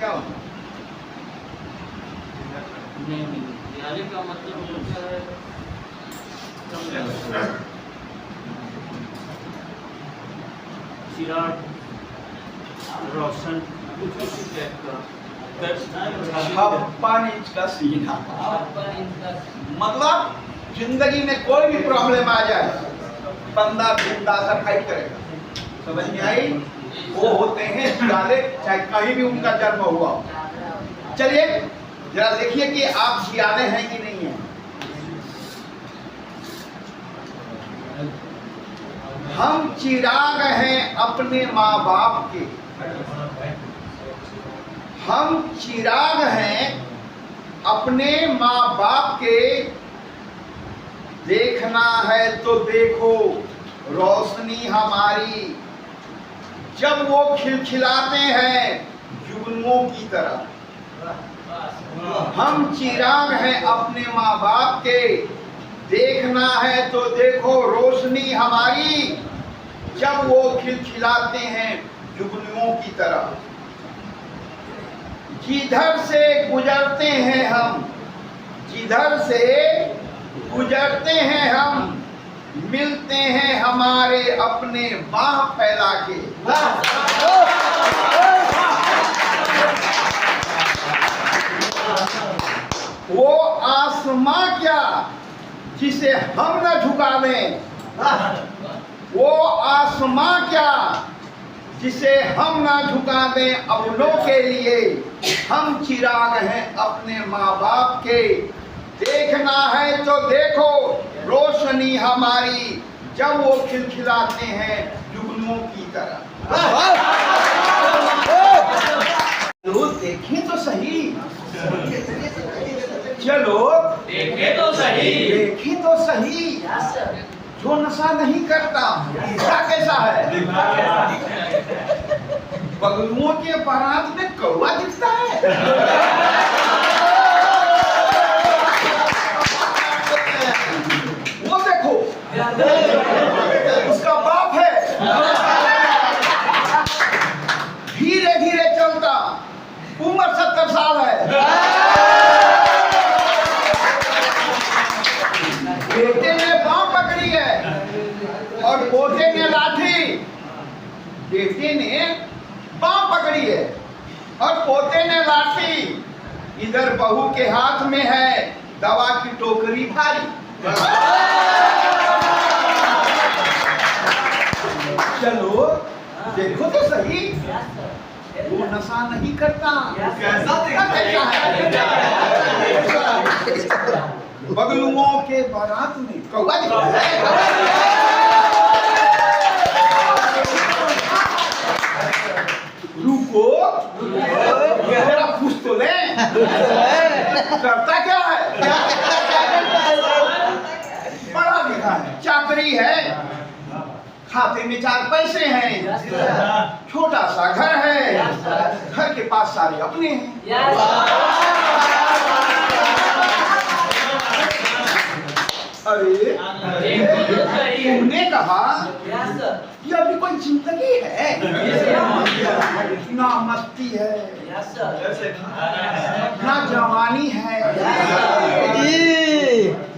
क्या होता नहीं का मतलब होता है चिराग रोशन कुछ इसी टाइप का 56 इंच का सीना। मतलब जिंदगी में कोई भी प्रॉब्लम आ जाए बंदा बिंदास फाइट करेगा। समझ में आई? वो होते हैं जियाले, चाहे कहीं भी उनका जन्म हुआ। चलिए जरा देखिए कि आप जियाले हैं कि नहीं है। हम चिराग हैं अपने माँ बाप के। हम चिराग हैं अपने माँ बाप के। देखना है तो देखो रोशनी हमारी, जब वो खिलखिलाते हैं जुगनुओं की तरह। हम चिराग हैं अपने माँ बाप के। देखना है तो देखो रोशनी हमारी, जब वो खिलखिलाते हैं जुगनुओं की तरह। जिधर से गुजरते हैं हम, जिधर से गुजरते हैं हम, मिलते हैं हमारे अपने बाह फैला के। वो आसमां क्या जिसे हम न झुका दें, वो आसमां क्या जिसे हम ना झुका दें अपनों के लिए। हम चिराग हैं अपने माँ बाप के। देखना है तो देखो रोशनी हमारी, जब वो खिलखिलाते हैं जुगनुओं की तरह। चलो देखें तो सही, चलो देखें तो सही, देखें तो सही। जो नशा नहीं करता क्या कैसा है? बगलुओं के बारात में कौवा दिखता है। वो देखो उसका बाप है, धीरे धीरे चलता, उम्र 70 साल है। बेटे ने बाँह पकड़ी है और पोते ने लाठी। बेटे ने बाँह पकड़ी है और पोते ने लाठी। इधर बहू के हाथ में है दवा की टोकरी भारी। चलो देखो तो सही, वो नशा नहीं करता। कैसा है? बगलुओं के बारात में कौवा दिखता है। रुको जरा पूछ तो ले, करता क्या है? पढ़ा लिखा है, चाकरी है, खाते में 4 पैसे हैं, छोटा सा घर है, घर के पास सारे अपने हैं। अरे तुमने कहा कि अभी कोई जिंदगी है, ना मस्ती है, ना जवानी है,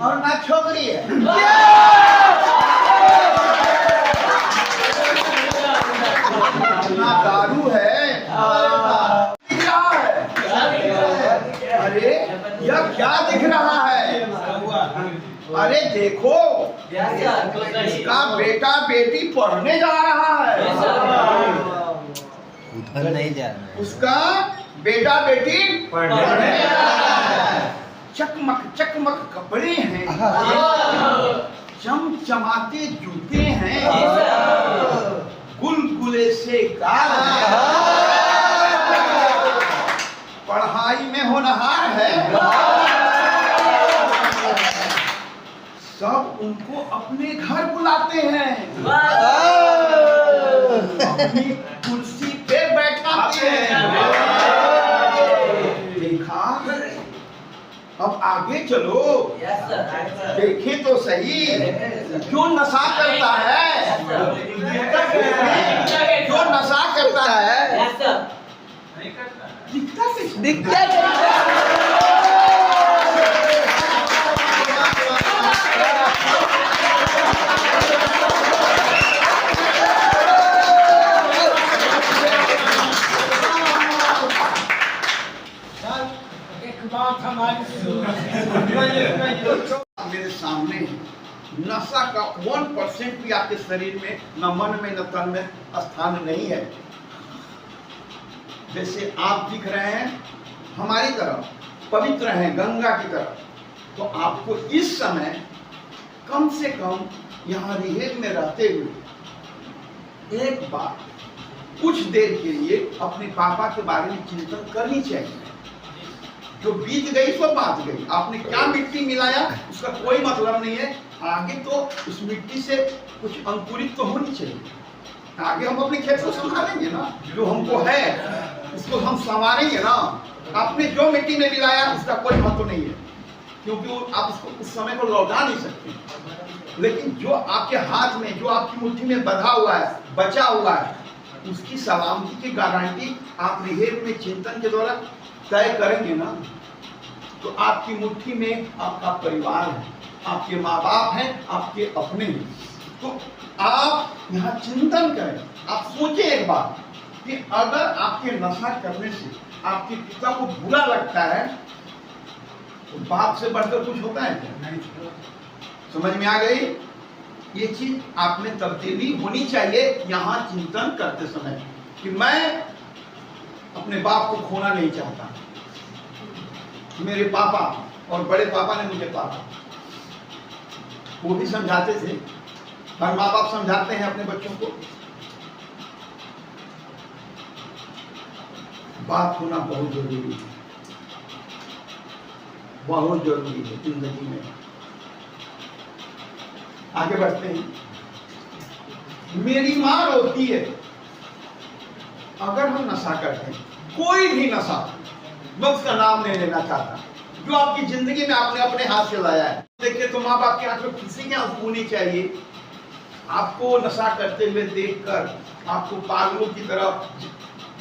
और ना छोकरी है। ना दारू है, क्या है? अरे यह क्या दिख रहा है? अरे देखो इसका बेटा बेटी पढ़ने जा रहा है। उधर नहीं जा रहा है। उसका बेटा बेटी पढ़ने जा रहा है। चकमक चकमक कपड़े हैं, चमचमाते जूते हैं, गुलगुले से गाल है, पढ़ाई में होनहार है। सब उनको अपने घर बुलाते हैं, अपनी कुर्सी पे बैठाते हैं। देखा? अब आगे चलो, देखें तो सही, जो नशा करता है, जो नशा करता है, दिखता दिखता मेरे सामने नशा का 1% भी आपके शरीर में न मन में न तन में स्थान नहीं है। जैसे आप दिख रहे हैं हमारी तरफ, पवित्र हैं गंगा की तरफ, तो आपको इस समय कम से कम यहाँ रिहेब में रहते हुए एक बार कुछ देर के लिए अपने पापा के बारे में चिंतन करनी चाहिए। जो बीत गई सो बात गई, आपने क्या मिट्टी मिलाया उसका कोई मतलब नहीं है। आगे तो उस मिट्टी से कुछ अंकुरित तो होनी चाहिए। आगे हम अपने खेत को संभालेंगे ना, जो हमको है उसको हम संवारेंगे ना। आपने जो मिट्टी में मिलाया उसका कोई महत्व नहीं है, क्योंकि आप उसको उस समय को लौटा नहीं सकते। लेकिन जो आपके हाथ में, जो आपकी मुट्ठी में बंधा हुआ है, बचा हुआ है, उसकी सलामती की गारंटी आप रिहेब में चिंतन के द्वारा तय करेंगे ना। तो आपकी मुट्ठी में आपका परिवार है, आपके माँ बाप हैं, आपके अपने हैं। तो आप यहाँ चिंतन करें। आप सोचें एक बार कि अगर आपके नशा करने से आपके पिता को बुरा लगता है तो बाप से बढ़कर कुछ होता है क्या? नहीं। समझ में आ गई? ये चीज आप में तब्दीली होनी चाहिए यहाँ चिंतन करते समय कि मैं अपने बाप को खोना नहीं चाहता। मेरे पापा और बड़े पापा ने मुझे पाला, वो भी समझाते थे। हर माँ बाप समझाते हैं अपने बच्चों को। बात होना बहुत जरूरी है, बहुत जरूरी है जिंदगी में। आगे बढ़ते हैं। मेरी माँ रोती है। अगर हम नशा करते हैं, कोई भी नशा, मैं उसका नाम नहीं लेना चाहता, जो आपकी जिंदगी में आपने अपने हाथ से लाया है, देखिए तो माँ बाप के आंख में खुशी क्या होनी चाहिए। आपको नशा करते हुए देखकर, आपको पागलों की तरह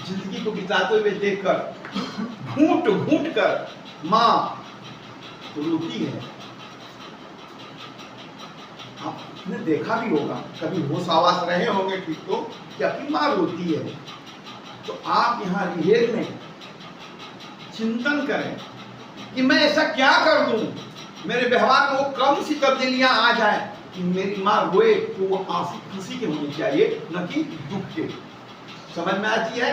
जिंदगी को बिताते हुए देखकर घूंट घूंट कर माँ रोती है। आपने देखा भी होगा, कभी होश आवास रहे होंगे ठीक तो, कि आपकी माँ रोती है। तो आप यहाँ रिहेब में चिंतन करें कि मैं ऐसा क्या कर दूं मेरे व्यवहार में वो कम सी तब्दीलियां आ जाए कि मेरी माँ रोए तो वो आंसू खुशी के होने चाहिए, न कि दुख के। समझ में आती है?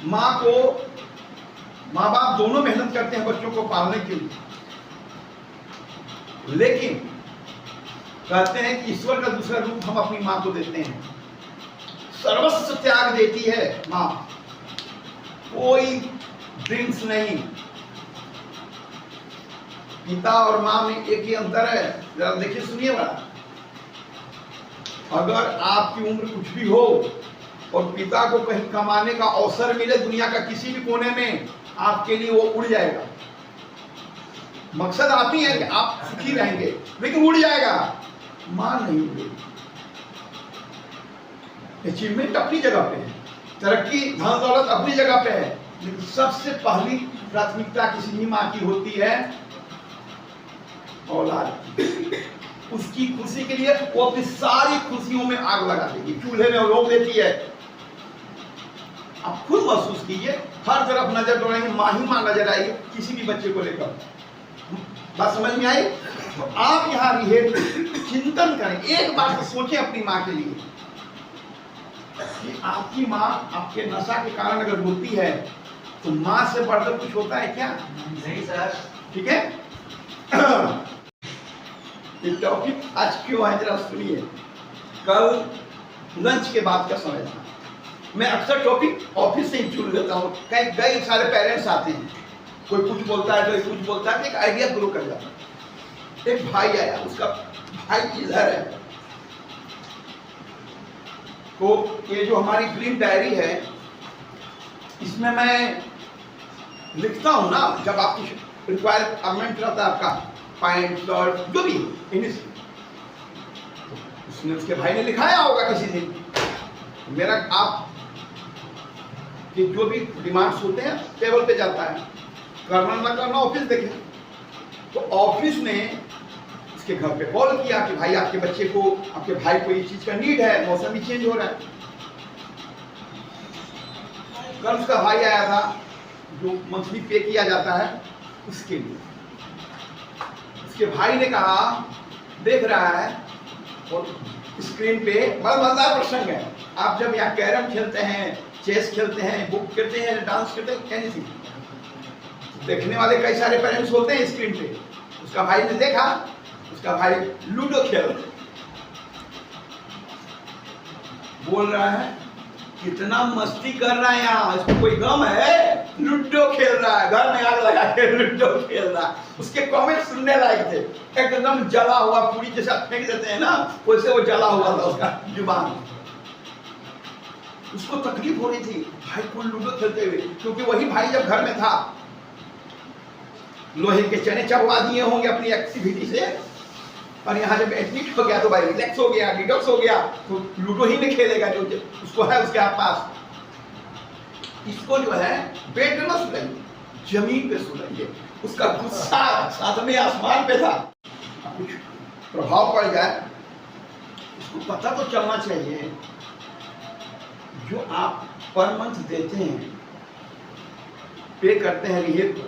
माँ को, माँ बाप दोनों मेहनत करते हैं बच्चों को पालने के लिए, लेकिन कहते हैं कि ईश्वर का दूसरा रूप हम अपनी माँ को देते हैं। सर्वस्व त्याग देती है माँ, कोई ड्रिंक्स नहीं। पिता और माँ में एक ही अंतर है, जरा देखिए सुनिए बड़ा। अगर आपकी उम्र कुछ भी हो और पिता को कहीं कमाने का अवसर मिले दुनिया का किसी भी कोने में, आपके लिए वो उड़ जाएगा। मकसद आप ही है कि आप सुखी रहेंगे, लेकिन उड़ जाएगा। मां नहीं उड़ेगी। अचीवमेंट अपनी जगह पे है, तरक्की धन दौलत अपनी जगह पे है, लेकिन सबसे पहली प्राथमिकता किसी भी माँ की होती है औलाद। उसकी खुशी के लिए वो अपनी सारी खुशियों में आग लगा देगी, चूल्हे में रोक देती है। आप खुद महसूस कीजिए, हर तरफ नजर दौड़ाएंगे, माँ ही माँ नजर आएगी किसी भी बच्चे को लेकर। बात समझ में आई? तो आप यहाँ रिहेब चिंतन करें, एक बार तो सोचें अपनी माँ के लिए कि आपकी माँ आपके नशा के कारण अगर रोती है तो माँ से बढ़कर कुछ होता है क्या? नहीं सर। ठीक है। ये टॉपिक आज क्यों है जरा सुनिए। कल लंच के बाद का समय था। मैं अक्सर टॉपिक ऑफिस से ही चुन लेता हूँ, कई सारे पेरेंट्स आते हैं, कोई कुछ बोलता है, कोई कुछ बोलता है, एक आइडिया ग्रो कर जाता है। एक भाई आया, उसका भाई इधर है। तो ये जो हमारी ग्रीन डायरी है, इसमें मैं लिखता हूँ ना, जब आपकी रिक्वायरमेंट रहता है आपका पैंट शर्ट जो भी इंग्लिश, उसने उसके भाई ने लिखाया होगा किसी दिन, मेरा आप कि जो भी डिमांड्स होते हैं टेबल पे जाता है, करना ना करना ऑफिस देखे। तो ऑफिस ने उसके घर पे कॉल किया कि भाई आपके बच्चे को, आपके भाई को ये चीज का नीड है, मौसम भी चेंज हो रहा है। कल उसका भाई आया था जो मंथली पे किया जाता है उसके लिए। उसके भाई ने कहा, देख रहा है और स्क्रीन पे बड़ा मजेदार प्रसंग है, आप जब यहाँ कैरम खेलते हैं, चेस खेलते हैं, बुक खेलते हैं, डांस खेलते हैं, एनीथिंग, देखने वाले कई सारे पेरेंट्स होते हैं स्क्रीन पे। उसका भाई ने देखा, उसका भाई लूडो खेल बोल रहा है, कितना मस्ती कर रहा है यहाँ, इसको कोई गम है, लूडो खेल रहा है, घर में आग लगा के लूडो खेल रहा है। उसके कमेंट सुनने लायक थे, एकदम जला हुआ पूरी जैसा फेंक देते हैं ना, वैसे वो जला हुआ था उसका जुबान। उसको तकलीफ हो रही थी भाई को लूडो खेलते हुए, क्योंकि वही भाई जब घर में था लोहे के चने चबवा दिए होंगे अपनी एक्टिविटी से, और यहाँ जब एडमिट हो गया तो भाई रिलैक्स हो गया, डिटॉक्स हो गया, तो लूडो ही नहीं खेलेगा जो उसको है उसके पास। इसको जो है बेड में मत सुलाइए, जमीन पे सुलाइए। उसका गुस्सा सातवें आसमान पे था, कुछ प्रभाव पड़ जाए उसको पता तो चलना चाहिए। जो आप पर मंथ देते हैं, पे करते हैं रिहेब को,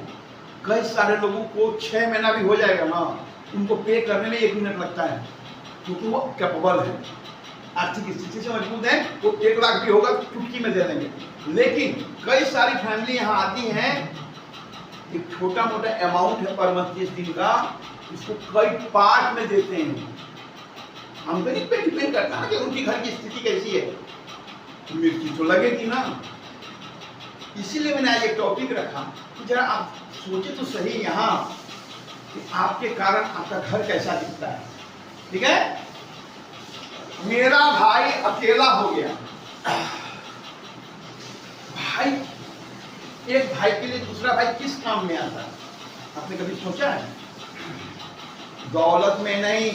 कई सारे लोगों को 6 महीना भी हो जाएगा ना, उनको पे करने में 1 मिनट लगता है, क्योंकि वो कैपेबल है, आर्थिक स्थिति से मजबूत है, वो 1 लाख भी होगा चुटकी में दे देंगे। लेकिन कई सारी फैमिली यहाँ आती हैं, एक छोटा मोटा अमाउंट है पर मंथ 30 दिन का, उसको कई पार्ट में देते हैं। आमदनी पे डिपेंड करता है कि उनकी घर की स्थिति कैसी है, मिर्ची तो लगेगी ना। इसीलिए मैंने आज एक टॉपिक रखा कि जरा आप सोचे तो सही यहाँ कि आपके कारण आपका घर कैसा दिखता है। ठीक है, मेरा भाई अकेला हो गया, भाई एक भाई के लिए दूसरा भाई किस काम में आता है, आपने कभी सोचा है? दौलत में नहीं,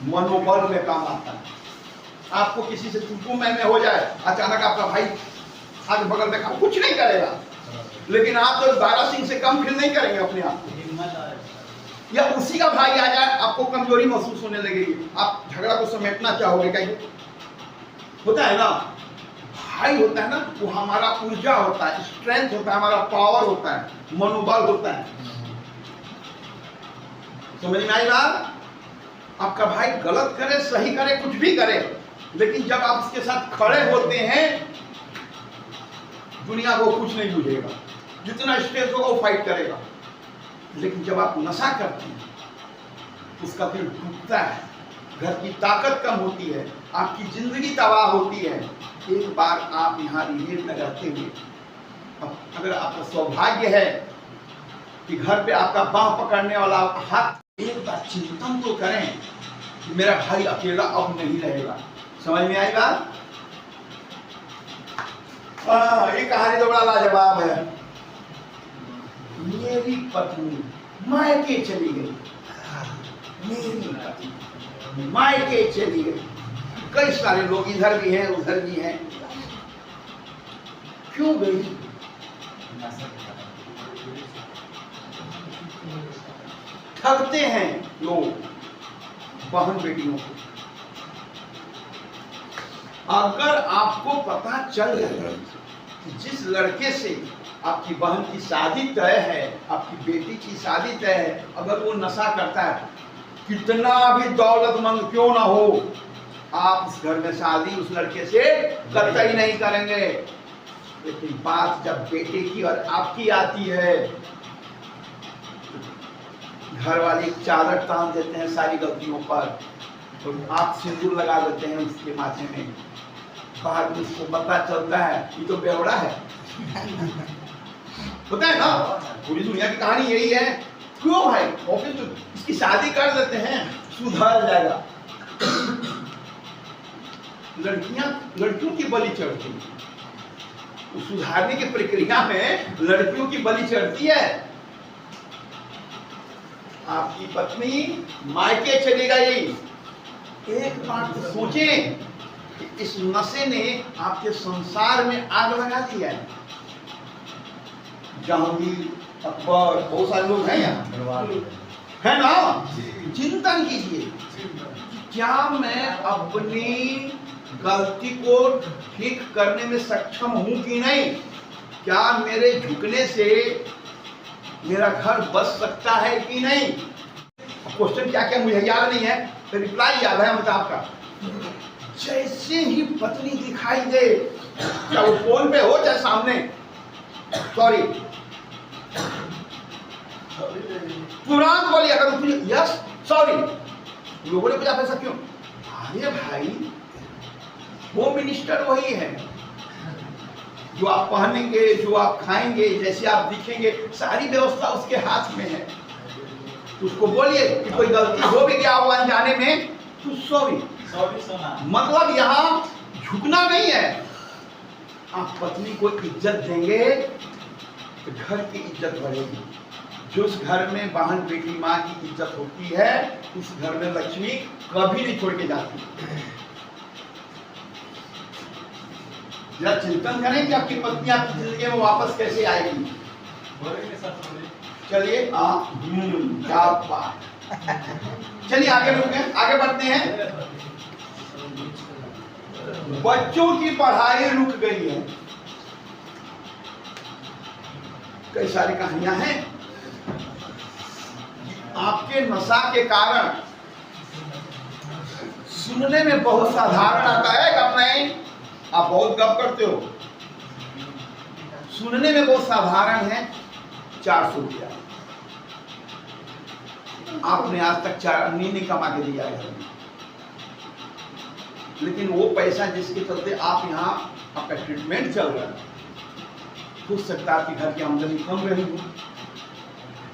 मनोबल में काम आता है। आपको किसी से तुमको में हो जाए, अचानक आपका भाई आगे बगल में काम कुछ नहीं करेगा, लेकिन आप तो दारा सिंह से कम फील नहीं करेंगे अपने आप को। या उसी का भाई आ जाए, आपको कमजोरी महसूस होने लगेगी, आप झगड़ा को समेटना चाहोगे। कहीं होता है ना, भाई होता है ना, वो हमारा ऊर्जा होता है, स्ट्रेंथ होता है, हमारा पावर होता है, मनोबल होता है। समझ में आई बात? आपका भाई गलत करे सही करे कुछ भी करे, लेकिन जब आप उसके साथ खड़े होते हैं, दुनिया को कुछ नहीं बुझेगा, जितना स्ट्रेस होगा वो फाइट करेगा। लेकिन जब आप नशा करते हैं, उसका दिल टूटता है, घर की ताकत कम होती है, आपकी जिंदगी तबाह होती है। एक बार आप यहाँ रिहेब में रहते हुए, अगर आपका सौभाग्य है कि घर पे आपका बाह पकड़ने वाला हाथ, एक बार चिंतन तो करें कि मेरा भाई अकेला अब नहीं रहेगा। समझ में आई बात? ये कहानी तो बड़ा लाजवाब है। मेरी पत्नी मायके चली गई, मेरी पत्नी मायके चली गई। कई सारे लोग इधर भी हैं उधर भी हैं। क्यों गई? ठगते हैं लोग बहन बेटियों को। अगर आपको पता चल गया कि जिस लड़के से आपकी बहन की शादी तय है, आपकी बेटी की शादी तय है, अगर वो नशा करता है, कितना भी दौलतमंद क्यों ना हो, आप उस घर में शादी उस लड़के से कतई नहीं करेंगे। लेकिन बात जब बेटे की और आपकी आती है, घर वाले चादर तान देते हैं सारी गलतियों पर, तो आप सिंदूर लगा देते हैं उसके माथे में। बाद में उसको पता चलता है ये तो बेवड़ा है। होता है ना, पूरी दुनिया की कहानी यही है। क्यों भाई? ऑफिस तो इसकी शादी कर देते हैं, सुधर जाएगा। लड़कियों की बलि चढ़ती है, सुधारने की प्रक्रिया में लड़कियों की बलि चढ़ती है। आपकी पत्नी मायके चली गई, एक बात तो सोचें कि इस नशे ने आपके संसार में आग लगा दिया है। जहांगीर, अकबर, बहुत सारे लोग हैं यहाँ, है ना? चिंतन कीजिए, क्या मैं अपनी गलती को ठीक करने में सक्षम हूं कि नहीं? क्या मेरे झुकने से मेरा घर बच सकता है कि नहीं? क्वेश्चन क्या क्या मुझे याद नहीं है, तो रिप्लाई याद है अमिताभ का। जैसे ही पत्नी दिखाई दे, क्या वो फोन पे हो चाहे सामने, सॉरी तुरंत बोलिए, अगर उसने यस सॉरी, लोगों ने पूछा ऐसा क्यों? अरे भाई, होम मिनिस्टर वही है, जो आप पहनेंगे, जो आप खाएंगे, जैसे आप दिखेंगे, सारी व्यवस्था उसके हाथ में है। उसको बोलिए कि कोई गलती हो भी गया हो अनजाने में तो सॉरी। मतलब यहाँ झुकना नहीं है। आप पत्नी को इज्जत देंगे तो घर की इज्जत बढ़ेगी। जिस घर में बहन, बेटी, माँ की इज्जत होती है, उस घर में लक्ष्मी कभी नहीं छोड़ के जाती। जरा चिंतन करें कि आपकी पत्नी आपकी जिंदगी में वापस कैसे आएगी। चलिए, क्या बात। चलिए आगे बढ़ते हैं। बच्चों की पढ़ाई रुक गई है। कई सारी कहानियां हैं। आपके नशा के कारण सुनने में बहुत साधारण आता है, गप नहीं, आप बहुत गप करते हो। सुनने में बहुत साधारण है, 400 रुपया आपने आज तक 4 आदमी नहीं कमा के दिया है, लेकिन वो पैसा जिसके चलते आप यहाँ आपका ट्रीटमेंट चल रहा है, हो सकता है आपके घर की आमदनी कम रही हो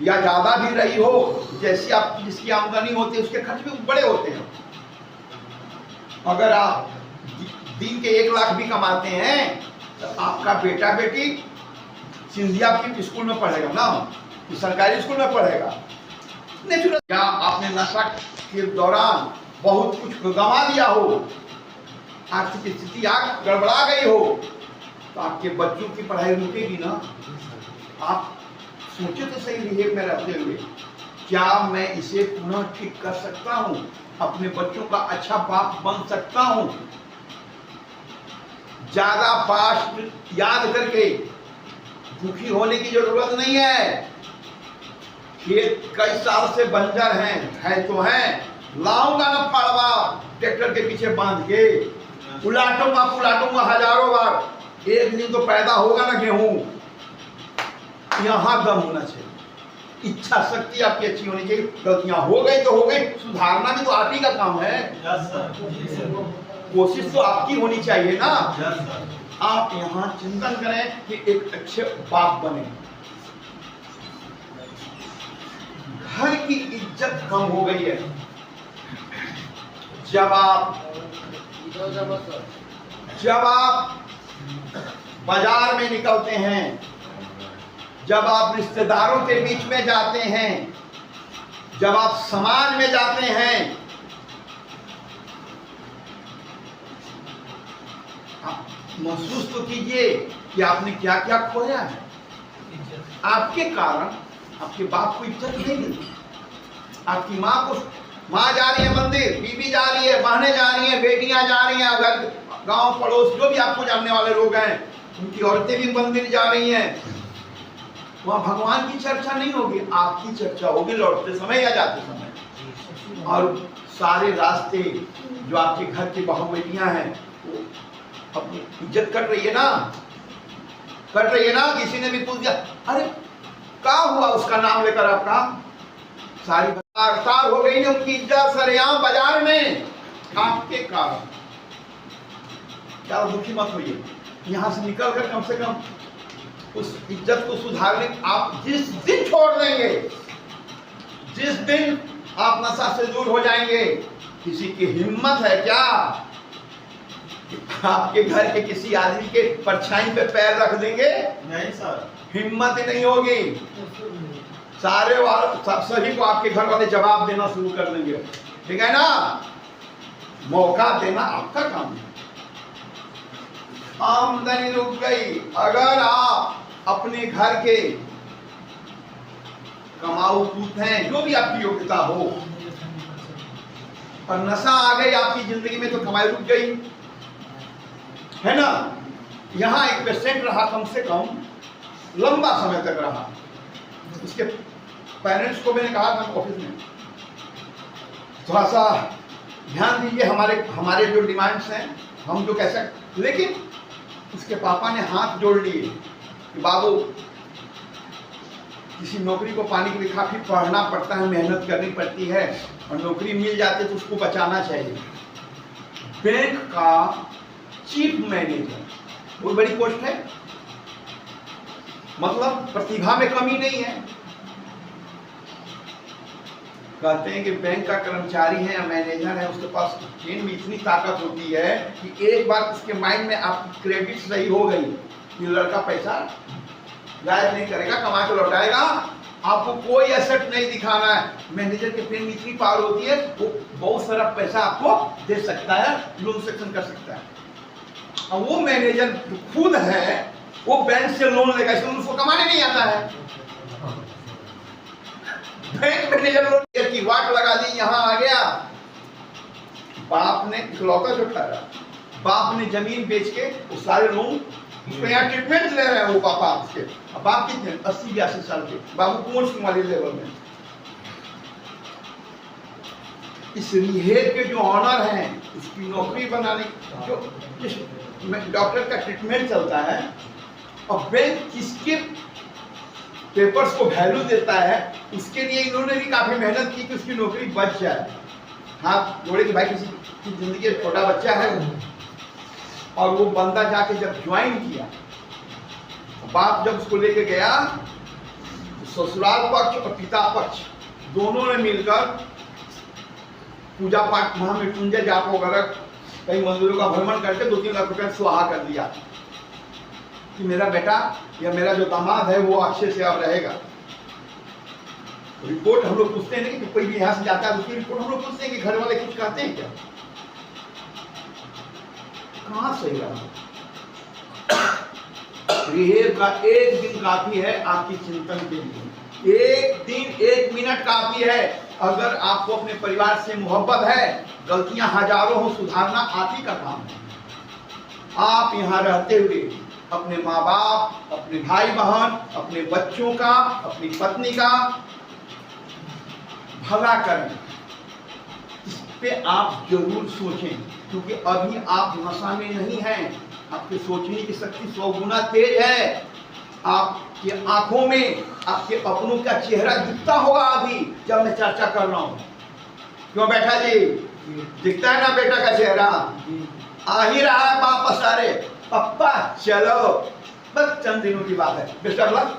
या ज्यादा भी रही हो। जैसी आप जिसकी आमदनी होती है उसके खर्च भी बड़े होते हैं। अगर आप दिन के 1 लाख भी कमाते हैं तो आपका बेटा बेटी सिंधिया की स्कूल में पढ़ेगा ना, सरकारी स्कूल में पढ़ेगा नेचुरल। क्या आपने नशा के दौरान बहुत कुछ गंवा दिया हो, आर्थिक स्थिति आग गड़बड़ा गई हो, तो आपके बच्चों की पढ़ाई रुकेगी ना। आप सोचे तो सही रिहेब में रहते हुए, क्या मैं इसे पुनः ठीक कर सकता हूँ, अपने बच्चों का अच्छा बाप बन सकता हूँ। ज्यादा फास्ट याद करके दुखी होने की जरूरत नहीं है। खेत कई साल से बंजर है तो है, लाऊंगा ना फाड़वा ट्रैक्टर के पीछे बांध के, उलाटूंगा हजारों बार, एक दिन तो पैदा होगा ना गेहूं। यहाँ दम होना चाहिए, इच्छा शक्ति आपकी अच्छी होनी चाहिए। गलतियां हो गई तो हो गई, सुधारना भी तो आप ही का काम है। कोशिश तो आपकी होनी चाहिए ना। आप यहाँ चिंतन करें कि एक अच्छे बाप बने। घर की इज्जत कम हो गई है। जब आप बाजार में निकलते हैं, जब आप रिश्तेदारों के बीच में जाते हैं, जब आप समाज में जाते हैं, आप महसूस तो कीजिए कि आपने क्या क्या खोया है। आपके कारण आपके बाप को इज्जत नहीं मिलती। आपकी माँ जा रही है मंदिर, बीबी जा रही है, बहनें जा रही हैं, बेटियां जा रही हैं, अगर गांव पड़ोस जो भी आपको जानने वाले लोग हैं, उनकी औरतें भी मंदिर जा रही हैं। वहां भगवान की चर्चा नहीं होगी, आपकी चर्चा होगी लौटते समय या जाते समय। और सारे रास्ते जो आपके घर की बहू बेटियां हैं वो अपनी इज्जत कट रही है ना। किसी ने भी पूछ दिया, अरे क्या हुआ उसका नाम लेकर, आपका सारी तार हो गई ना उनकी इज्जत सरेआम बाजार में आपके कारण। क्या दुखी मत होइए, यहाँ से निकल कर कम से कम उस इज्जत को सुधारने। आप जिस दिन छोड़ देंगे, जिस दिन आप नशा से दूर हो जाएंगे, किसी की हिम्मत है क्या आपके घर के किसी आदमी के परछाई पे पैर रख देंगे? नहीं सर, हिम्मत ही नहीं होगी। सारे सभी को आपके घर वाले जवाब देना शुरू कर देंगे, ठीक है ना। मौका देना आपका काम है। आमदनी रुक गई। अगर आप अपने घर के कमाऊ पूत हैं, जो भी आपकी योग्यता हो, पर नशा आ गई आपकी जिंदगी में, तो कमाई रुक गई, है ना। यहाँ एक पेशेंट रहा, कम से कम लंबा समय तक रहा। उसके पेरेंट्स को मैंने कहा था ऑफिस में, थोड़ा सा ध्यान दीजिए हमारे जो डिमांड्स हैं, हम जो कैसे, लेकिन उसके पापा ने हाथ जोड़ लिए कि बाबू, किसी नौकरी को पाने के लिए काफी पढ़ना पड़ता है, मेहनत करनी पड़ती है, और नौकरी मिल जाती है तो उसको बचाना चाहिए। बैंक का चीफ मैनेजर, बहुत बड़ी पोस्ट है, मतलब प्रतिभा में कमी नहीं है। कहते हैं कि बैंक का कर्मचारी है या मैनेजर है, उसके पास ब्रेन में इतनी ताकत होती है कि एक बार उसके माइंड में आपकी क्रेडिट सही हो गई कि लड़का पैसा गायब नहीं करेगा, कमा के लौटाएगा, आपको कोई एसेट नहीं दिखाना है। मैनेजर के ब्रेन में इतनी पावर होती है, वो बहुत सारा पैसा आपको दे सकता है, लोन सेक्शन कर सकता है। और वो मैनेजर खुद है, वो बैंक से लोन लेगा, इसलिए उसको कमाने नहीं आता है। बैंक मैनेजर लोन की वाट लगा दी, यहाँ आ गया, बाप ने इकलौता जो ठहरा, बाप ने जमीन बेच के वो सारे लोन, उसको यहाँ ट्रीटमेंट ले रहे हैं वो पापा उसके। अब बाप कितने 80-82 साल के, बाबू कुंवर सिंह वाले लेवल में। इस रिहेब के जो ऑनर हैं, उसकी नौकरी बनाने, जो डॉक्टर का ट्रीटमेंट चलता है, और बैंक किसके पेपर्स को वैल्यू देता है, उसके लिए इन्होंने भी काफी मेहनत की कि उसकी नौकरी बच जाए। हाथ जोड़े कि भाई किसी की जिंदगी में छोटा बच्चा है, और वो बंदा जाके जब ज्वाइन किया, बाप जब उसको लेके गया, तो ससुराल पक्ष और पिता पक्ष दोनों ने मिलकर पूजा पाठ, महामृत्युंजय जाप वगैरह कई मंदिरों का भ्रमण करके 2-3 लाख रुपया स्वाहा कर दिया कि मेरा बेटा या मेरा जो दामाद है वो अच्छे से अब रहेगा। रिपोर्ट हम लोग पूछते हैं कि कोई भी यहाँ से जाता है, उसकी रिपोर्ट हम लोग पूछते हैं कि घर वाले कुछ कहते हैं क्या, कहाँ सही रहा। रिहेब का एक दिन काफी है आपकी चिंतन के लिए, एक दिन 1 मिनट काफी है। अगर आपको अपने परिवार से मोहब्बत है, गलतियां हजारों हो, सुधारना आप ही का काम है। आप यहाँ रहते हुए अपने माँ बाप, अपने भाई बहन, अपने बच्चों का, अपनी पत्नी का भला करें, इस पे आप जरूर सोचें, क्योंकि अभी आप नशा में नहीं हैं, आपके सोचने की शक्ति 100 गुना तेज है। आपकी आंखों में आपके अपनों का चेहरा दिखता होगा अभी जब मैं चर्चा कर रहा हूं। क्यों बैठा जी, दिखता है ना बेटा का चेहरा, आ ही रहा है वापस। अरे पप्पा चलो, बस चंद दिनों की बात है, बेस्ट ऑफ लक।